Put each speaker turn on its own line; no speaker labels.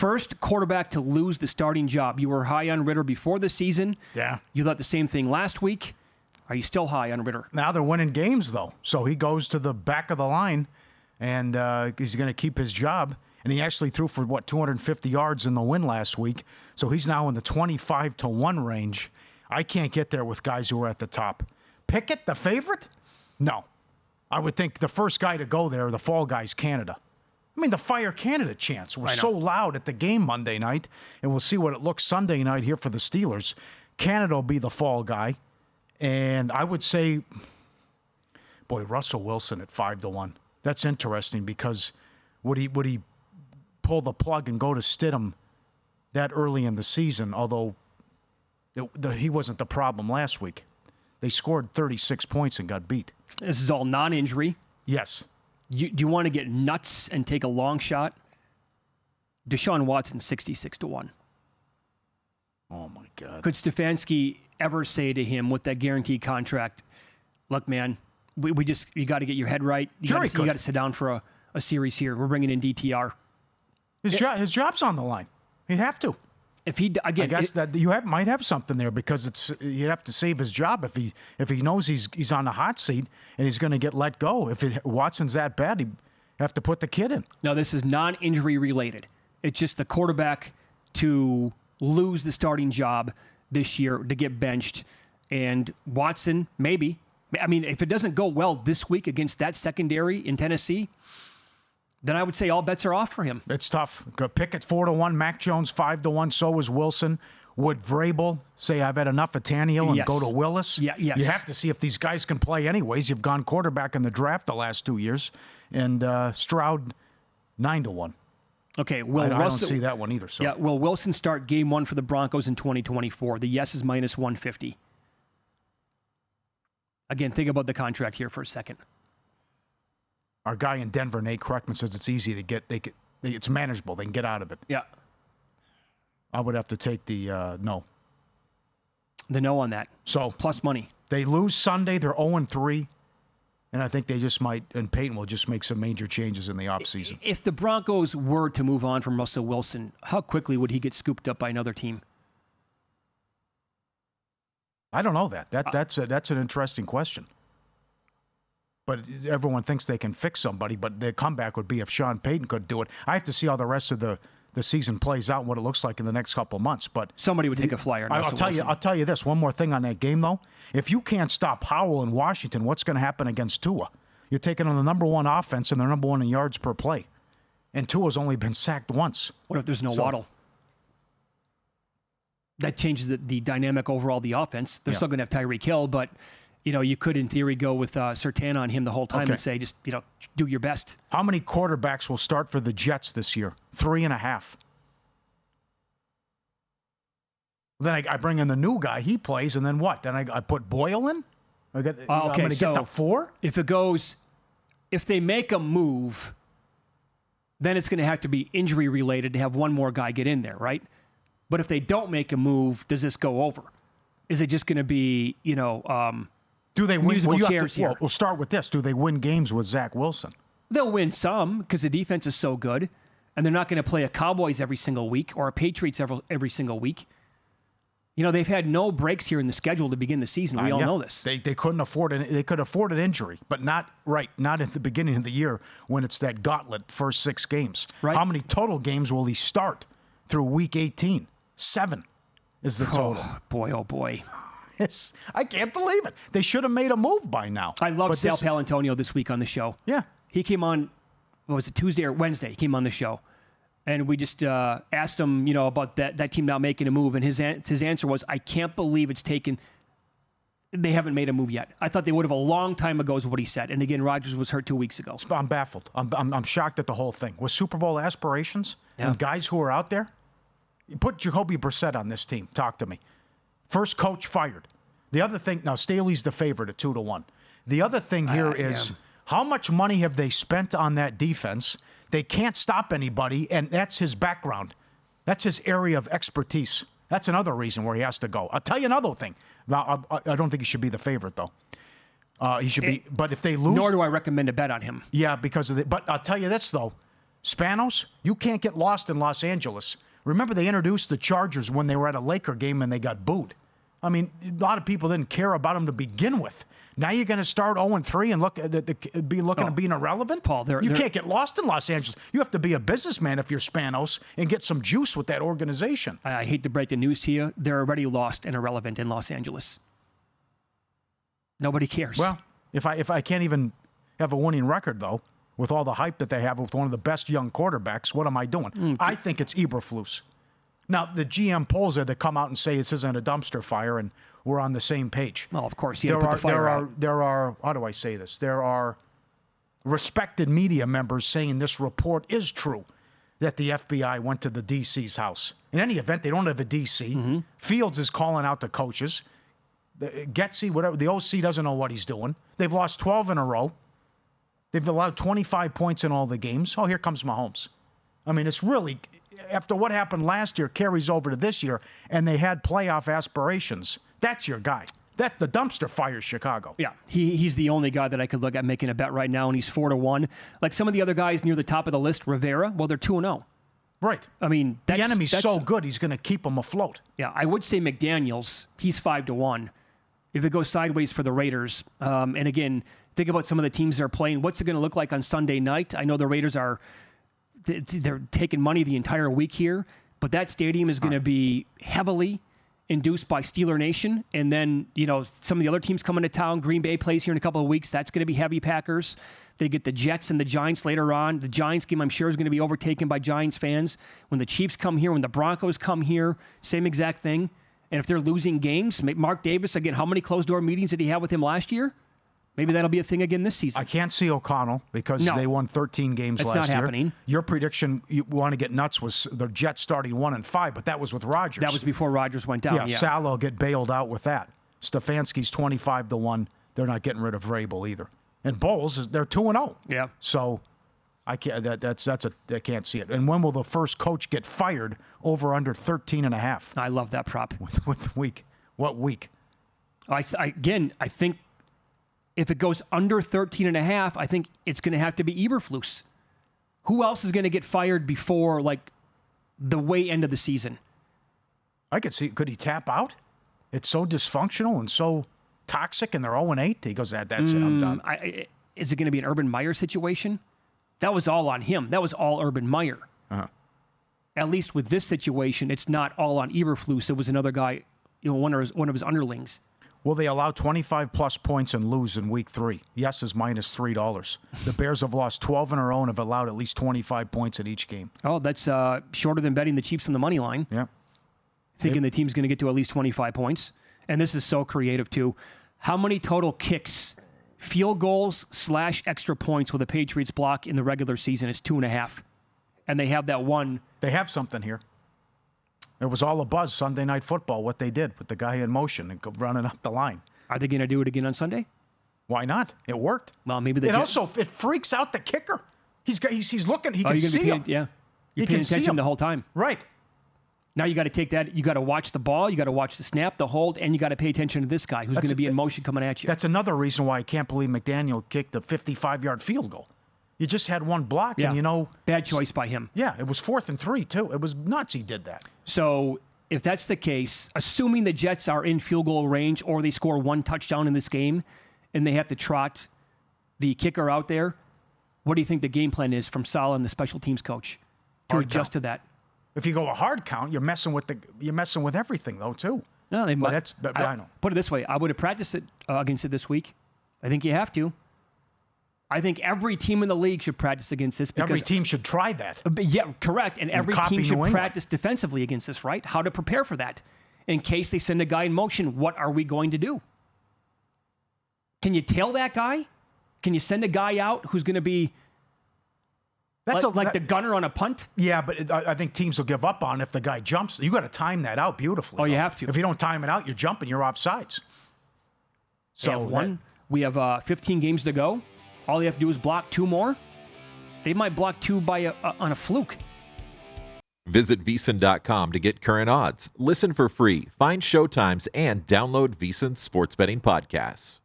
First quarterback to lose the starting job. You were high on Ritter before the season.
Yeah.
You thought the same thing last week. Are you still high on Ritter?
Now they're winning games, though. So he goes to the back of the line, and he's going to keep his job. And he actually threw for, 250 yards in the win last week. So he's now in the 25-1 range. I can't get there with guys who are at the top. Pickett, the favorite? No. I would think the first guy to go there, the fall guy's Canada. I mean, the Fire Canada chants were so loud at the game Monday night, and we'll see what it looks Sunday night here for the Steelers. Canada will be the fall guy, and I would say, boy, Russell Wilson at 5-1. That's interesting because would he pull the plug and go to Stidham that early in the season? Although he wasn't the problem last week. They scored 36 points and got beat.
This is all non-injury.
Yes.
Do you want to get nuts and take a long shot? Deshaun Watson, 66-1.
Oh, my God.
Could Stefanski ever say to him with that guaranteed contract, look, man, you got to get your head right. You got to sit down for a series here. We're bringing in DTR.
His job's on the line. He'd have to.
If he again,
I guess that you might have something there because you'd have to save his job if he knows he's on the hot seat and he's going to get let go. If Watson's that bad, he'd have to put the kid in.
No, this is non-injury related. It's just the quarterback to lose the starting job this year to get benched, and Watson maybe. I mean, if it doesn't go well this week against that secondary in Tennessee, then I would say all bets are off for him.
It's tough. Pickett 4-1, Mac Jones 5-1, so is Wilson. Would Vrabel say, I've had enough of Tannehill and go to Willis?
Yes.
You have to see if these guys can play anyways. You've gone quarterback in the draft the last 2 years. And Stroud 9-1.
Okay,
I don't see that one either. So.
Yeah, will Wilson start game one for the Broncos in 2024? The yes is minus 150. Again, think about the contract here for a second.
Our guy in Denver, Nate Kreckman, says it's easy to get. It's manageable. They can get out of it.
Yeah.
I would have to take the no.
The no on that.
So
plus money.
They lose Sunday. They're 0-3. And I think they just might, and Peyton will just make some major changes in the offseason.
If the Broncos were to move on from Russell Wilson, how quickly would he get scooped up by another team?
I don't know that. That's an interesting question. But everyone thinks they can fix somebody, but the comeback would be if Sean Payton could do it. I have to see how the rest of the season plays out and what it looks like in the next couple of months. But
somebody would take a flyer.
I'll tell you this. One more thing on that game, though. If you can't stop Howell in Washington, what's going to happen against Tua? You're taking on the number one offense and the number one in yards per play. And Tua's only been sacked once.
What if there's no Waddle? That changes the dynamic overall of the offense. They're still going to have Tyreek Hill, but you could, in theory, go with Surtain on him the whole time and say, just do your best.
How many quarterbacks will start for the Jets this year? 3.5. Then I bring in the new guy. He plays, and then what? Then I put Boyle in? I'm going to get to 4?
If they make a move, then it's going to have to be injury related to have one more guy get in there, right? But if they don't make a move, does this go over? Is it just going to be,
do they win?
Musical chairs here.
We'll start with this. Do they win games with Zach Wilson?
They'll win some because the defense is so good, and they're not going to play a Cowboys every single week or a Patriots every single week. They've had no breaks here in the schedule to begin the season. We all know this.
They couldn't afford it. They could afford an injury, but not at the beginning of the year when it's that gauntlet first 6 games. Right. How many total games will he start through week 18? 7 is the total.
Oh, boy.
I can't believe it. They should have made a move by now.
I loved Sal Palantonio this week on the show.
Yeah.
He came on, what was it, Tuesday or Wednesday? He came on the show. And we just asked him, about that team not making a move. And his answer was, I can't believe they haven't made a move yet. I thought they would have a long time ago is what he said. And again, Rodgers was hurt 2 weeks ago.
I'm baffled. I'm shocked at the whole thing. With Super Bowl aspirations and guys who are out there, you put Jacoby Brissett on this team. Talk to me. First coach fired. The other thing, now Staley's the favorite at 2-1. The other thing here is how much money have they spent on that defense? They can't stop anybody, and that's his background. That's his area of expertise. That's another reason where he has to go. I'll tell you another thing. Now, I don't think he should be the favorite, though. He should be, but if they lose...
Nor do I recommend a bet on him.
Yeah, because of but I'll tell you this, though. Spanos, you can't get lost in Los Angeles. Remember, they introduced the Chargers when they were at a Laker game and they got booed. I mean, a lot of people didn't care about them to begin with. Now you're going to start 0-3 and be looking at being irrelevant?
Paul,
you can't get lost in Los Angeles. You have to be a businessman if you're Spanos and get some juice with that organization.
I hate to break the news to you. They're already lost and irrelevant in Los Angeles. Nobody cares.
Well, if I can't even have a winning record, though, with all the hype that they have with one of the best young quarterbacks, what am I doing? I think it's Eberflus. Now, the GM polls are to come out and say this isn't a dumpster fire and we're on the same page.
Well, of course, there
are, how do I say this? There are respected media members saying this report is true, that the FBI went to the DC's house. In any event, they don't have a DC. Mm-hmm. Fields is calling out the coaches. Getsy, whatever, the OC doesn't know what he's doing. They've lost 12 in a row. They've allowed 25 points in all the games. Oh, here comes Mahomes. I mean, it's really, after what happened last year, carries over to this year, and they had playoff aspirations. That's your guy. The dumpster fires Chicago.
Yeah, he's the only guy that I could look at making a bet right now, and he's 4-1. Like some of the other guys near the top of the list, Rivera, well, they're 2-0.
Right.
I mean,
the enemy's so good, he's going to keep them afloat.
Yeah, I would say McDaniels, he's 5-1. If it goes sideways for the Raiders, and again, think about some of the teams they're playing. What's it going to look like on Sunday night? I know the Raiders they're taking money the entire week here, but that stadium is going to be heavily induced by Steeler Nation. And then, some of the other teams coming to town. Green Bay plays here in a couple of weeks. That's going to be heavy Packers. They get the Jets and the Giants later on. The Giants game, I'm sure, is going to be overtaken by Giants fans. When the Chiefs come here, when the Broncos come here, same exact thing. And if they're losing games, Mark Davis, again, how many closed-door meetings did he have with him last year? Maybe that'll be a thing again this season.
I can't see O'Connell because they won 13 games last year.
It's not happening.
Your prediction, you want to get nuts, was the Jets starting 1-5, but that was with Rodgers.
That was before Rodgers went down.
Yeah, Salah will get bailed out with that. Stefanski's 25-1. They're not getting rid of Vrabel either. And Bowles, they're 2-0.
Yeah.
So I can't. I can't see it. And when will the first coach get fired? Over under 13.5.
I love that prop.
With week. What week?
I think if it goes under 13.5, I think it's going to have to be Eberflus. Who else is going to get fired before the way end of the season?
I could see. Could he tap out? It's so dysfunctional and so toxic, and they're 0-8. He goes, that's it. I'm done.
Is it going to be an Urban Meyer situation? That was all on him. That was all Urban Meyer.
Uh-huh.
At least with this situation, it's not all on Eberflus. It was another guy, one of his underlings.
Will they allow 25-plus points and lose in Week 3? Yes is -$3. The Bears have lost 12 in a row and have allowed at least 25 points in each game.
Oh, that's shorter than betting the Chiefs on the money line.
Yeah.
Thinking the team's going to get to at least 25 points. And this is so creative, too. How many total kicks, field goals / extra points will the Patriots block in the regular season? Is 2.5. And they have that one.
They have something here. It was all a buzz Sunday Night Football, what they did with the guy in motion and running up the line.
Are they going to do it again on Sunday?
Why not? It worked.
Well, maybe
it freaks out the kicker. He's looking. He can see him.
Yeah, you're paying attention the whole time.
Right.
Now you got to take that. You got to watch the ball. You got to watch the snap, the hold, and you got to pay attention to this guy who's going to be in motion coming at you.
That's another reason why I can't believe McDaniel kicked the 55-yard field goal. You just had one block, and
bad choice by him.
Yeah, it was 4th and 3 too. It was nuts. He did that.
So if that's the case, assuming the Jets are in field goal range or they score one touchdown in this game, and they have to trot the kicker out there, what do you think the game plan is from Saleh and the special teams coach to adjust to that?
If you go a hard count, you're messing with everything though too.
No, they might.
I know.
Put it this way: I would have practiced it against it this week. I think you have to. I think every team in the league should practice against this.
Every team should try that.
Yeah, correct. And every team should practice defensively against this, right? How to prepare for that. In case they send a guy in motion, what are we going to do? Can you tail that guy? Can you send a guy out who's going to be the gunner on a punt?
Yeah, but I think teams will give up on if the guy jumps. You got to time that out beautifully.
Oh, you have to.
If you don't time it out, you're jumping. You're offsides.
So we have 15 games to go. All you have to do is block 2 more. They might block 2 on a fluke.
Visit VSiN.com to get current odds. Listen for free. Find showtimes and download VSiN sports betting podcasts.